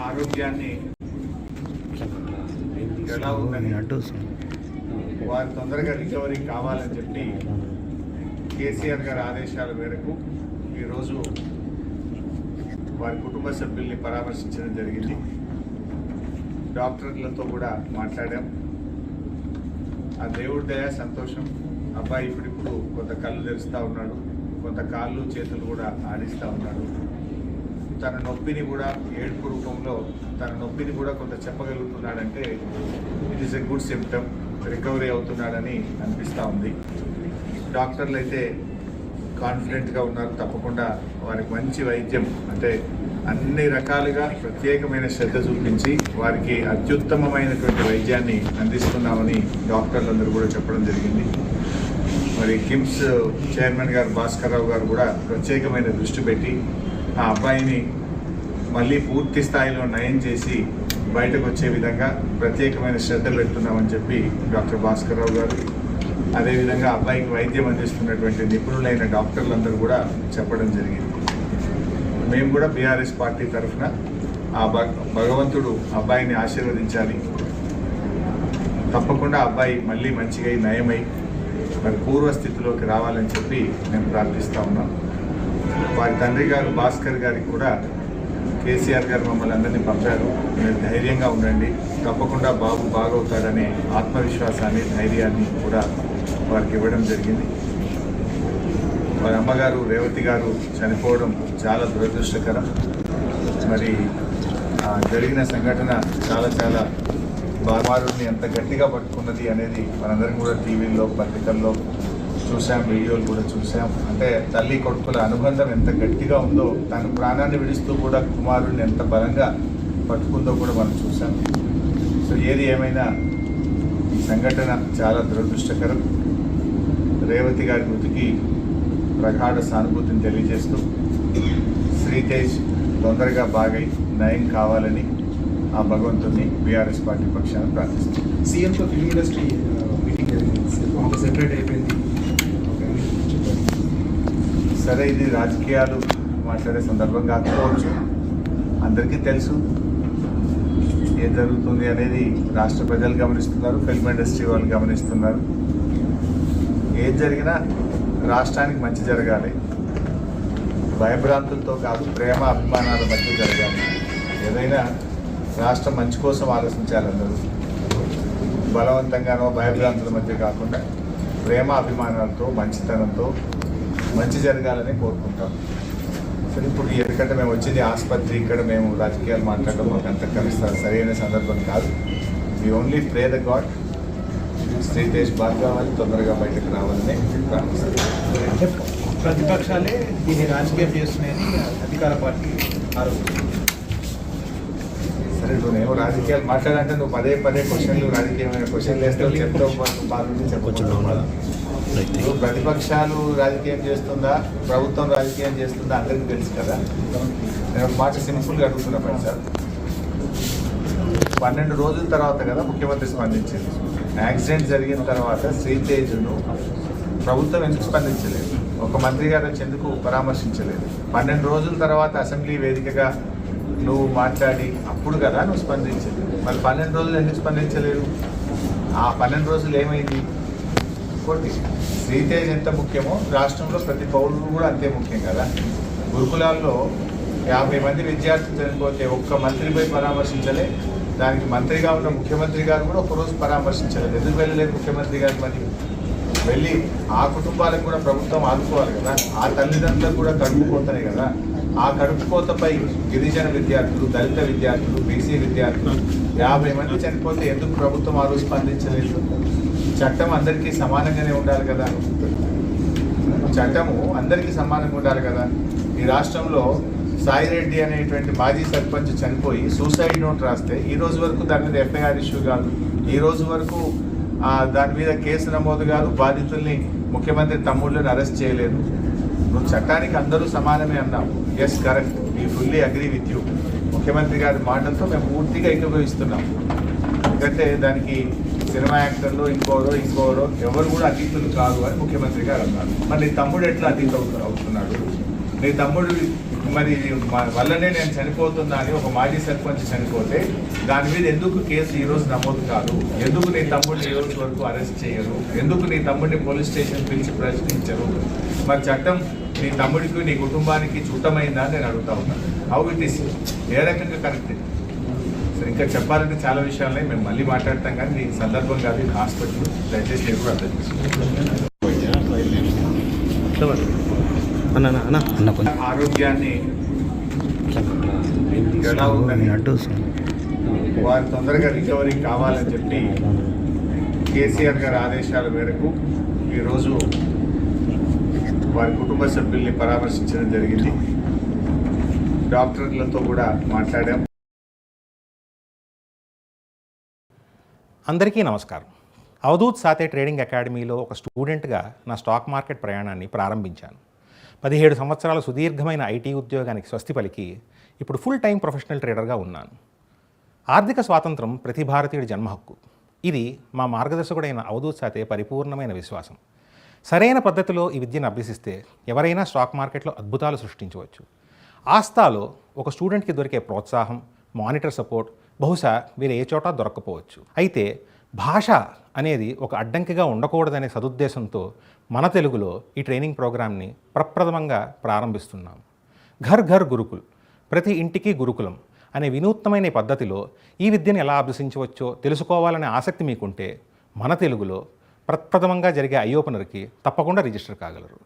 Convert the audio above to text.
ఆరోగ్యాన్ని ఎలా ఉందని వారు తొందరగా రికవరీ కావాలని చెప్పి కేసీఆర్ గారి ఆదేశాల మేరకు ఈరోజు వారి కుటుంబ సభ్యుల్ని పరామర్శించడం జరిగింది. డాక్టర్లతో కూడా మాట్లాడాం. ఆ దేవుడి దయ సంతోషం. అబ్బాయి ఇప్పుడు కొంత కళ్ళు తెరుస్తూ ఉన్నాడు, కొంత కాళ్ళు చేతులు కూడా ఆడిస్తూ ఉన్నాడు. తన నొప్పిని కూడా ఏడుపు రూపంలో తన నొప్పిని కూడా కొంత చెప్పగలుగుతున్నాడంటే it is a good symptom. Recovery అవుతున్నాడని అనిపిస్తూ ఉంది. డాక్టర్లు అయితే కాన్ఫిడెంట్గా ఉన్నారు. తప్పకుండా వారికి మంచి వైద్యం అంటే అన్ని రకాలుగా ప్రత్యేకమైన శ్రద్ధ చూపించి వారికి అత్యుత్తమమైనటువంటి వైద్యాన్ని అందిస్తున్నామని డాక్టర్లందరూ కూడా చెప్పడం జరిగింది. మరి కిమ్స్ చైర్మన్ గారు భాస్కర్ రావు గారు కూడా ప్రత్యేకమైన దృష్టి పెట్టి ఆ అబ్బాయిని మళ్ళీ పూర్తి స్థాయిలో నయం చేసి బయటకు వచ్చే విధంగా ప్రత్యేకమైన శ్రద్ధ పెడుతున్నామని చెప్పి డాక్టర్ భాస్కర్ రావు గారు, అదేవిధంగా అబ్బాయికి వైద్యం అందిస్తున్నటువంటి నిపుణులైన డాక్టర్లందరూ కూడా చెప్పడం జరిగింది. మేము కూడా బీఆర్ఎస్ పార్టీ తరఫున ఆ భగవంతుడు అబ్బాయిని ఆశీర్వదించాలి. తప్పకుండా అబ్బాయి మళ్ళీ మంచిగా నయమై మరి పూర్వస్థితిలోకి రావాలని చెప్పి మేము ప్రార్థిస్తూ ఉన్నాం. వారి తండ్రి గారు భాస్కర్ గారికి కూడా కేసీఆర్ గారు మమ్మల్ని అందరినీ పంపారు. మీరు ధైర్యంగా ఉండండి, తప్పకుండా బాబు బాగవుతాడనే ఆత్మవిశ్వాసాన్ని ధైర్యాన్ని కూడా వారికి ఇవ్వడం జరిగింది. వారి అమ్మగారు రేవతి గారు చనిపోవడం చాలా దురదృష్టకరం. మరి జరిగిన సంఘటన చాలా బామారుని ఎంత గట్టిగా పట్టుకున్నది అనేది మనందరం కూడా టీవీల్లో పత్రికల్లో చూసాం, వీడియోలు కూడా చూసాం. అంటే తల్లి కొడుకుల అనుబంధం ఎంత గట్టిగా ఉందో, తన ప్రాణాన్ని విడుస్తూ కూడా కుమారుడిని ఎంత బలంగా పట్టుకుందో కూడా మనం చూసాం. సో ఏది ఏమైనా ఈ సంఘటన చాలా దురదృష్టకరం. రేవతి గారి మృతికి ప్రగాఢ సానుభూతిని తెలియజేస్తూ శ్రీతేజ్ తొందరగా బాగై నయం కావాలని ఆ భగవంతుని బీఆర్ఎస్ పార్టీ పక్షాన ప్రార్థిస్తుంది. సీఎంతో ఫిల్మ్ ఇండస్ట్రీ మీటింగ్ జరిగింది, సెపరేట్ అయిపోయింది. సరే, ఇది రాజకీయాలు మాట్లాడే సందర్భం కాకపోవచ్చు. అందరికీ తెలుసు ఏం జరుగుతుంది అనేది. రాష్ట్ర ప్రజలు గమనిస్తున్నారు, ఫిల్మ్ ఇండస్ట్రీ వాళ్ళు గమనిస్తున్నారు. ఏది జరిగినా రాష్ట్రానికి మంచి జరగాలి, భయభ్రాంతులతో కాదు, ప్రేమ అభిమానాల మధ్య జరగాలి. ఏదైనా రాష్ట్రం మంచి కోసం ఆలోచించాలి. అందరూ బలవంతంగానో భయభ్రాంతుల మధ్య కాకుండా ప్రేమ అభిమానాలతో మంచితనంతో మంచి జరగాలని కోరుకుంటాం. సరే, ఇప్పుడు ఎందుకంటే మేము వచ్చింది ఆసుపత్రి, ఇక్కడ మేము రాజకీయాలు మాట్లాడడం మాకు అంత కలుస్తారు సరైన సందర్భం కాదు. We only pray the god Sritej బాగా కావాలి, తొందరగా బయటకు రావాలని ప్రార్థిస్తాం. ప్రతిపక్షాలే దీన్ని రాజకీయం చేస్తున్నాయని అధికార పార్టీ ఆరోపణ. సరే, నువ్వేమో రాజకీయాలు మాట్లాడాలంటే నువ్వు పదే క్వశ్చన్లు రాజకీయమైన క్వశ్చన్లు వేస్తావు, చెప్తావు, బాగుంది చెప్పవచ్చు. ప్రతిపక్షాలు రాజకీయం చేస్తుందా, ప్రభుత్వం రాజకీయం చేస్తుందా అందరికీ తెలుసు కదా. నేను ఒక మాట సింపుల్గా అడుగుతున్నా సార్. 12 రోజుల తర్వాత కదా ముఖ్యమంత్రి స్పందించింది. యాక్సిడెంట్ జరిగిన తర్వాత శ్రీతేజ్ను ప్రభుత్వం ఎందుకు స్పందించలేదు? ఒక మంత్రి గారు వచ్చి ఎందుకు పరామర్శించలేదు? 12 రోజుల తర్వాత అసెంబ్లీ వేదికగా నువ్వు మాట్లాడి అప్పుడు కదా నువ్వు స్పందించలేదు. మరి 12 రోజులు ఎందుకు స్పందించలేదు? ఆ 12 రోజులు ఏమైంది? ఇంకోటి, శ్రీతేజ్ ఎంత ముఖ్యమో రాష్ట్రంలో ప్రతి పౌరుడు కూడా అంతే ముఖ్యం కదా. గురుకులాల్లో 50 మంది విద్యార్థులు చనిపోతే ఒక్క మంత్రిపై పరామర్శించలే. దానికి మంత్రిగా ఉన్న ముఖ్యమంత్రి గారు కూడా ఒకరోజు పరామర్శించలేదు. ఎందుకు వెళ్ళలేదు ముఖ్యమంత్రి గారు? మరి వెళ్ళి ఆ కుటుంబాలకు కూడా ప్రభుత్వం ఆదుకోవాలి కదా. ఆ తల్లిదండ్రులకు కూడా కడుపుకోతనే కదా. ఆ కడుపుకోతపై గిరిజన విద్యార్థులు, దళిత విద్యార్థులు, బీసీ విద్యార్థులు 50 మంది చనిపోతే ఎందుకు ప్రభుత్వం ఆ రోజు స్పందించలేదు? చట్టం అందరికీ సమానంగానే ఉండాలి కదా. చట్టము అందరికీ సమానంగా ఉండాలి కదా. ఈ రాష్ట్రంలో సాయిరెడ్డి అనేటువంటి మాజీ సర్పంచ్ చనిపోయి సూసైడ్ నోట్ రాస్తే ఈ రోజు వరకు దాని మీద ఎఫ్ఐఆర్ ఇష్యూ కాదు. ఈ రోజు వరకు దాని మీద కేసు నమోదు కాదు. బాధితుల్ని ముఖ్యమంత్రి తమ్ముళ్ళని అరెస్ట్ చేయలేదు. నువ్వు చట్టానికి అందరూ సమానమే అన్నావు. Yes, correct, we fully agree with you. ముఖ్యమంత్రి గారి మాటలతో మేము పూర్తిగా ఏకీభవిస్తున్నాం. ఎందుకంటే దానికి సినిమా యాక్టర్లు ఇంకోరో ఎవరు కూడా అతీతులు కాదు అని ముఖ్యమంత్రి గారు అన్నారు. మరి నీ తమ్ముడు ఎట్లా అతీత అవుతున్నాడు? నీ తమ్ముడు మరి వల్లనే నేను చనిపోతున్నా అని ఒక మాజీ సర్పంచ్ చనిపోతే దాని మీద ఎందుకు కేసు ఈరోజు నమోదు కాదు? ఎందుకు నీ తమ్ముడిని ఈ రోజు వరకు అరెస్ట్ చేయరు? ఎందుకు నీ తమ్ముడిని పోలీస్ స్టేషన్ పిలిచి ప్రశ్నించరు? మరి చట్టం నీ తమ్ముడికి నీ కుటుంబానికి చుట్టమైందా అని నేను అడుగుతా ఉన్నాను. హౌ ఇట్ ఈస్, ఏ రకంగా కరెక్ట్? సరే, ఇంకా చెప్పాలంటే చాలా విషయాలనే మేము మళ్ళీ మాట్లాడతాం, కానీ ఈ సందర్భం కాదు, ఇది హాస్పిటల్, దయచేసి మీరు కూడా అర్థం చేసుకోండి. ఆరోగ్యాన్ని ఎలా ఉందని వారు తొందరగా రికవరీ కావాలని చెప్పి కేసీఆర్ గారి ఆదేశాల మేరకు ఈరోజు వారి కుటుంబ సభ్యుల్ని పరామర్శించడం జరిగింది. డాక్టర్లతో కూడా మాట్లాడాం. అందరికీ నమస్కారం. అవధూత్ సాతే ట్రేడింగ్ అకాడమీలో ఒక స్టూడెంట్గా నా స్టాక్ మార్కెట్ ప్రయాణాన్ని ప్రారంభించాను. 17 సంవత్సరాల సుదీర్ఘమైన ఐటీ ఉద్యోగానికి స్వస్తి పలికి ఇప్పుడు ఫుల్ టైం ప్రొఫెషనల్ ట్రేడర్గా ఉన్నాను. ఆర్థిక స్వాతంత్రం ప్రతి భారతీయుడి జన్మ హక్కు. ఇది మా మార్గదర్శకుడైన అవధూత్ సాతే పరిపూర్ణమైన విశ్వాసం. సరైన పద్ధతిలో ఈ విద్యను అభ్యసిస్తే ఎవరైనా స్టాక్ మార్కెట్లో అద్భుతాలు సృష్టించవచ్చు. ఆస్థాలో ఒక స్టూడెంట్కి దొరికే ప్రోత్సాహం, మానిటర్ సపోర్ట్ బహుశా వేరే ఏ చోట దొరక్కపోవచ్చు. అయితే భాష అనేది ఒక అడ్డంకిగా ఉండకూడదనే సదుద్దేశంతో మన తెలుగులో ఈ ట్రైనింగ్ ప్రోగ్రామ్ని ప్రప్రథమంగా ప్రారంభిస్తున్నాం. ఘర్ ఘర్ గురుకుల్, ప్రతి ఇంటికి గురుకులం అనే వినూత్నమైన పద్ధతిలో ఈ విద్యను ఎలా అభ్యసించవచ్చో తెలుసుకోవాలనే ఆసక్తి మీకుంటే మన తెలుగులో ప్రప్రథమంగా జరిగే ఐ ఓపెనర్కి తప్పకుండా రిజిస్టర్ కాగలరు.